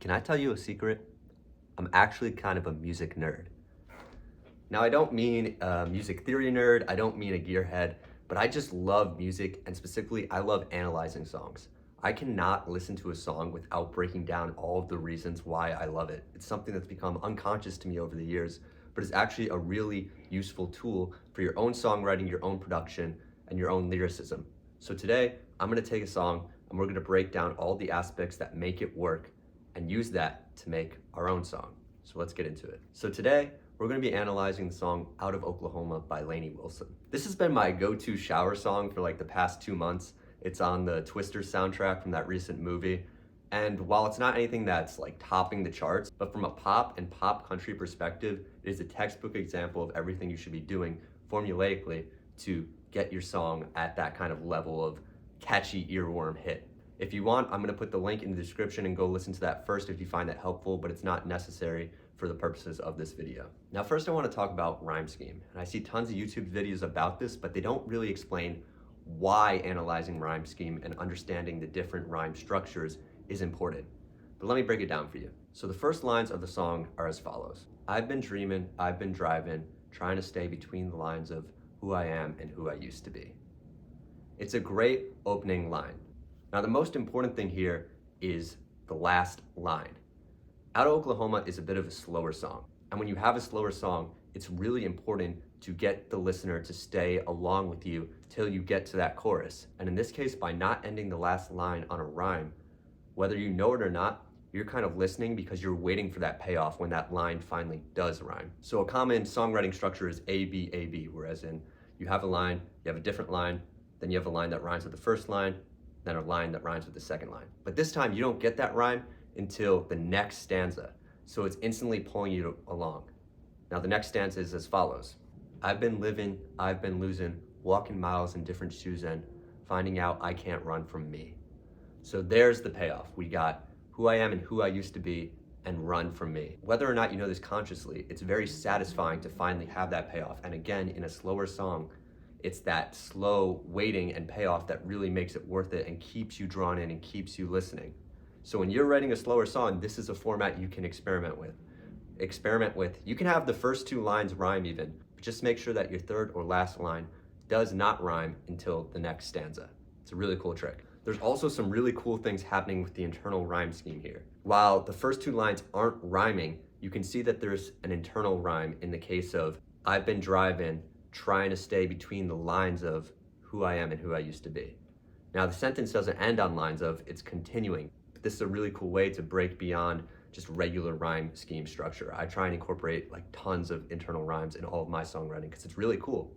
Can I tell you a secret? I'm actually kind of a music nerd. Now, I don't mean a music theory nerd, I don't mean a gearhead, but I just love music, and specifically, I love analyzing songs. I cannot listen to a song without breaking down all of the reasons why I love it. It's something that's become unconscious to me over the years, but it's actually a really useful tool for your own songwriting, your own production, and your own lyricism. So today, I'm gonna take a song and we're gonna break down all the aspects that make it work and use that to make our own song. So let's get into it. So today, we're gonna be analyzing the song Out of Oklahoma by Lainey Wilson. This has been my go-to shower song for like the past 2 months. It's on the Twister soundtrack from that recent movie. And while it's not anything that's like topping the charts, but from a pop and pop country perspective, it is a textbook example of everything you should be doing formulaically to get your song at that kind of level of catchy earworm hit. If you want, I'm gonna put the link in the description and go listen to that first if you find that helpful, but it's not necessary for the purposes of this video. Now, first I wanna talk about rhyme scheme. And I see tons of YouTube videos about this, but they don't really explain why analyzing rhyme scheme and understanding the different rhyme structures is important. But let me break it down for you. So the first lines of the song are as follows. I've been dreaming, I've been driving, trying to stay between the lines of who I am and who I used to be. It's a great opening line. Now, the most important thing here is the last line. Out of Oklahoma is a bit of a slower song. And when you have a slower song, it's really important to get the listener to stay along with you till you get to that chorus. And in this case, by not ending the last line on a rhyme, whether you know it or not, you're kind of listening because you're waiting for that payoff when that line finally does rhyme. So a common songwriting structure is A, B, A, B, whereas in you have a line, you have a different line, then you have a line that rhymes with the first line, then a line that rhymes with the second line. But this time you don't get that rhyme until the next stanza. So it's instantly pulling you along. Now the next stanza is as follows. I've been living, I've been losing, walking miles in different shoes and finding out I can't run from me. So there's the payoff. We got who I am and who I used to be and run from me. Whether or not you know this consciously, it's very satisfying to finally have that payoff. And again, in a slower song, it's that slow waiting and payoff that really makes it worth it and keeps you drawn in and keeps you listening. So when you're writing a slower song, this is a format you can experiment with. You can have the first two lines rhyme even, but just make sure that your third or last line does not rhyme until the next stanza. It's a really cool trick. There's also some really cool things happening with the internal rhyme scheme here. While the first two lines aren't rhyming, you can see that there's an internal rhyme in the case of I've been driving, trying to stay between the lines of who I am and who I used to be. Now the sentence doesn't end on lines of, it's continuing. But this is a really cool way to break beyond just regular rhyme scheme structure. I try and incorporate like tons of internal rhymes in all of my songwriting because it's really cool.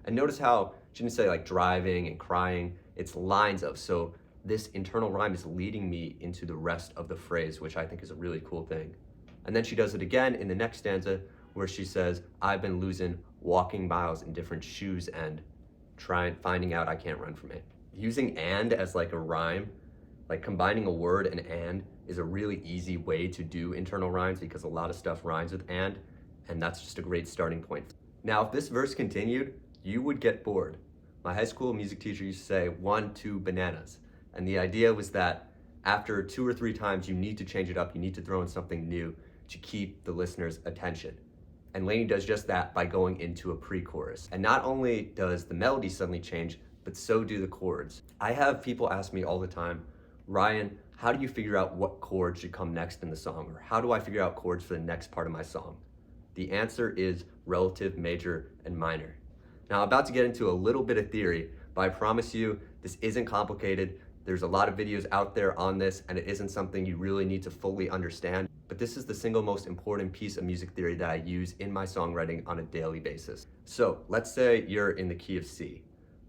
And notice how she didn't say like driving and crying, it's lines of. So this internal rhyme is leading me into the rest of the phrase, which I think is a really cool thing. And then she does it again in the next stanza where she says, I've been losing, walking miles in different shoes and finding out I can't run from it. Using and as like a rhyme, like combining a word and is a really easy way to do internal rhymes because a lot of stuff rhymes with and that's just a great starting point. Now, if this verse continued, you would get bored. My high school music teacher used to say 1, 2 bananas. And the idea was that after 2 or 3 times, you need to change it up. You need to throw in something new to keep the listener's attention. And Lainey does just that by going into a pre-chorus. And not only does the melody suddenly change, but so do the chords. I have people ask me all the time, Ryan, how do you figure out what chord should come next in the song? Or how do I figure out chords for the next part of my song? The answer is relative, major, and minor. Now, I'm about to get into a little bit of theory, but I promise you, this isn't complicated. There's a lot of videos out there on this, and it isn't something you really need to fully understand. But this is the single most important piece of music theory that I use in my songwriting on a daily basis. So let's say you're in the key of C.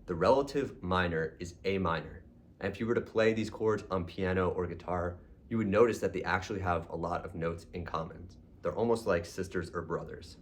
The relative minor is A minor. And if you were to play these chords on piano or guitar, you would notice that they actually have a lot of notes in common. They're almost like sisters or brothers.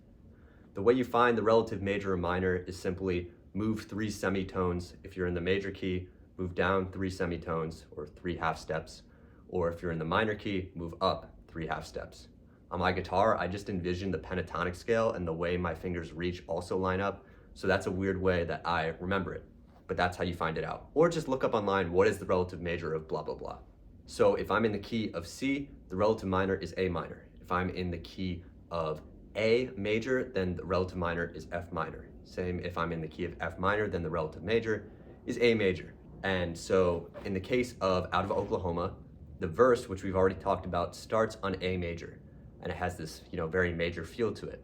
The way you find the relative major or minor is simply move 3 semitones. If you're in the major key, move down 3 semitones or 3 half steps. Or if you're in the minor key, move up 3 half steps. On my guitar, I just envision the pentatonic scale and the way my fingers reach also line up. So that's a weird way that I remember it, but that's how you find it out. Or just look up online, what is the relative major of blah, blah, blah. So if I'm in the key of C, the relative minor is A minor. If I'm in the key of A major, then the relative minor is F minor. Same if I'm in the key of F minor, then the relative major is A major. And so in the case of Out of Oklahoma, the verse, which we've already talked about, starts on A major, and it has this, very major feel to it.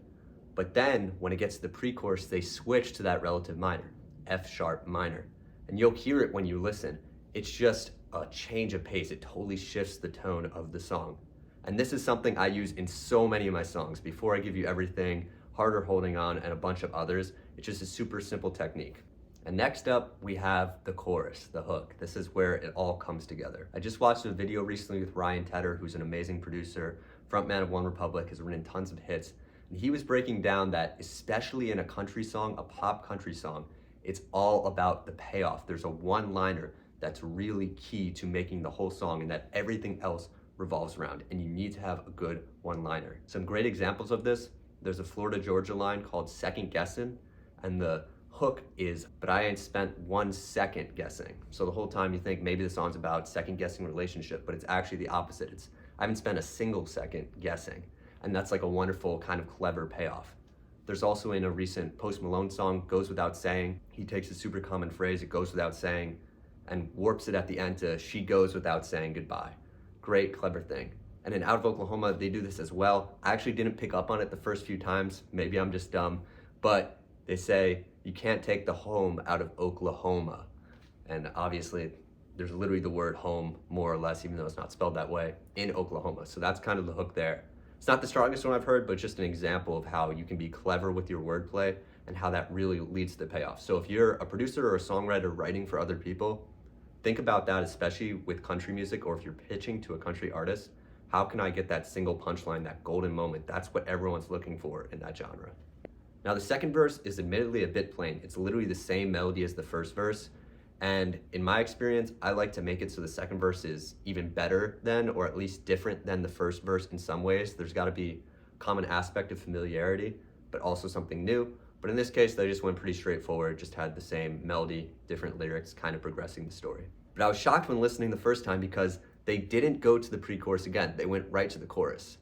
But then when it gets to the pre-chorus, they switch to that relative minor, F sharp minor. And you'll hear it when you listen. It's just a change of pace. It totally shifts the tone of the song. And this is something I use in so many of my songs. Before I Give You Everything, Harder Holding On, and a bunch of others, it's just a super simple technique. And next up, we have the chorus, the hook. This is where it all comes together. I just watched a video recently with Ryan Tedder, who's an amazing producer, frontman of OneRepublic, has written tons of hits. And he was breaking down that, especially in a country song, a pop country song, it's all about the payoff. There's a one-liner that's really key to making the whole song, and that everything else revolves around. And you need to have a good one-liner. Some great examples of this, there's a Florida Georgia line called Second Guessin', and the hook is, but I ain't spent 1 second guessing. So the whole time you think maybe the song's about second guessing relationship, but it's actually the opposite. It's, I haven't spent a single second guessing. And that's like a wonderful kind of clever payoff. There's also in a recent Post Malone song, Goes Without Saying, he takes a super common phrase, it goes without saying, and warps it at the end to she goes without saying goodbye. Great, clever thing. And in Out of Oklahoma, they do this as well. I actually didn't pick up on it the first few times. Maybe I'm just dumb, but they say, you can't take the home out of Oklahoma. And obviously, there's literally the word home, more or less, even though it's not spelled that way, in Oklahoma. So that's kind of the hook there. It's not the strongest one I've heard, but just an example of how you can be clever with your wordplay and how that really leads to the payoff. So if you're a producer or a songwriter writing for other people, think about that, especially with country music, or if you're pitching to a country artist. How can I get that single punchline, that golden moment? That's what everyone's looking for in that genre. Now the second verse is admittedly a bit plain. It's literally the same melody as the first verse. And in my experience, I like to make it so the second verse is even better than, or at least different than the first verse in some ways. There's gotta be a common aspect of familiarity, but also something new. But in this case, they just went pretty straightforward, just had the same melody, different lyrics, kind of progressing the story. But I was shocked when listening the first time because they didn't go to the pre-chorus again. They went right to the chorus.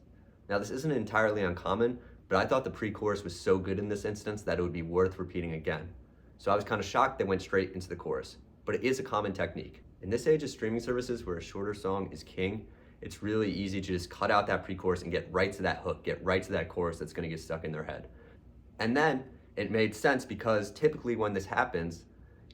Now this isn't entirely uncommon, but I thought the pre-chorus was so good in this instance that it would be worth repeating again. So I was kind of shocked they went straight into the chorus, but it is a common technique. In this age of streaming services where a shorter song is king, it's really easy to just cut out that pre-chorus and get right to that hook, get right to that chorus that's gonna get stuck in their head. And then it made sense because typically when this happens,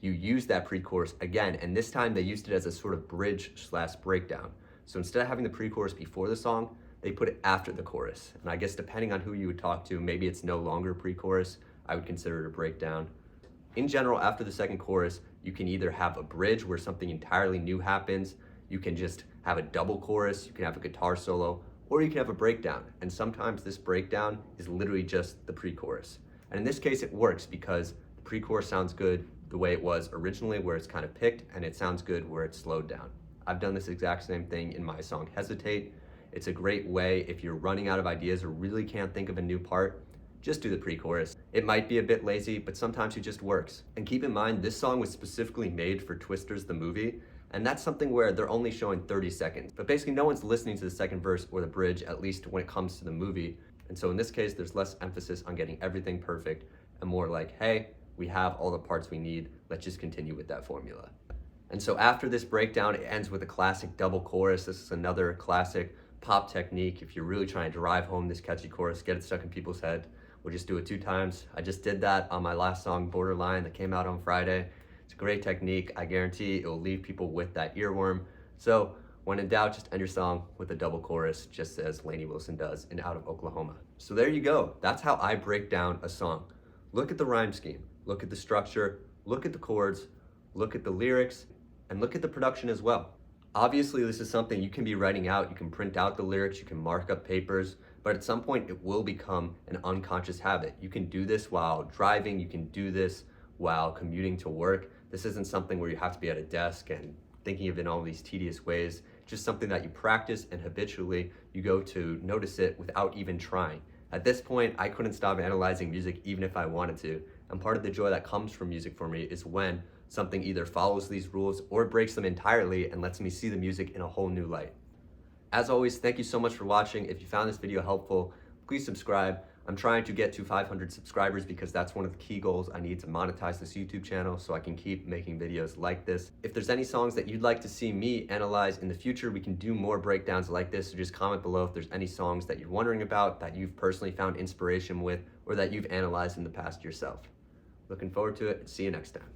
you use that pre-chorus again, and this time they used it as a sort of bridge/breakdown. So instead of having the pre-chorus before the song, they put it after the chorus. And I guess depending on who you would talk to, maybe it's no longer pre-chorus, I would consider it a breakdown. In general, after the second chorus, you can either have a bridge where something entirely new happens, you can just have a double chorus, you can have a guitar solo, or you can have a breakdown. And sometimes this breakdown is literally just the pre-chorus. And in this case, it works because the pre-chorus sounds good the way it was originally, where it's kind of picked, and it sounds good where it's slowed down. I've done this exact same thing in my song Hesitate. It's a great way if you're running out of ideas or really can't think of a new part, just do the pre-chorus. It might be a bit lazy, but sometimes it just works. And keep in mind, this song was specifically made for Twisters the movie, and that's something where they're only showing 30 seconds. But basically no one's listening to the second verse or the bridge, at least when it comes to the movie. And so in this case, there's less emphasis on getting everything perfect and more like, hey, we have all the parts we need, let's just continue with that formula. And so after this breakdown, it ends with a classic double chorus. This is another classic pop technique. If you're really trying to drive home this catchy chorus, get it stuck in people's head, we'll just do it 2 times. I just did that on my last song, Borderline, that came out on Friday. It's a great technique. I guarantee it will leave people with that earworm. So when in doubt, just end your song with a double chorus, just as Lainey Wilson does in Out of Oklahoma. So there you go. That's how I break down a song. Look at the rhyme scheme, look at the structure, look at the chords, look at the lyrics, and look at the production as well. Obviously, this is something you can be writing out. You can print out the lyrics, you can mark up papers, but at some point it will become an unconscious habit. You can do this while driving, you can do this while commuting to work. This isn't something where you have to be at a desk and thinking of it in all these tedious ways. Just something that you practice and habitually you go to notice it without even trying. At this point, I couldn't stop analyzing music even if I wanted to. And part of the joy that comes from music for me is when something either follows these rules or breaks them entirely and lets me see the music in a whole new light. As always, thank you so much for watching. If you found this video helpful, please subscribe. I'm trying to get to 500 subscribers because that's one of the key goals. I need to monetize this YouTube channel so I can keep making videos like this. If there's any songs that you'd like to see me analyze in the future, we can do more breakdowns like this. So just comment below if there's any songs that you're wondering about, that you've personally found inspiration with, or that you've analyzed in the past yourself. Looking forward to it. See you next time.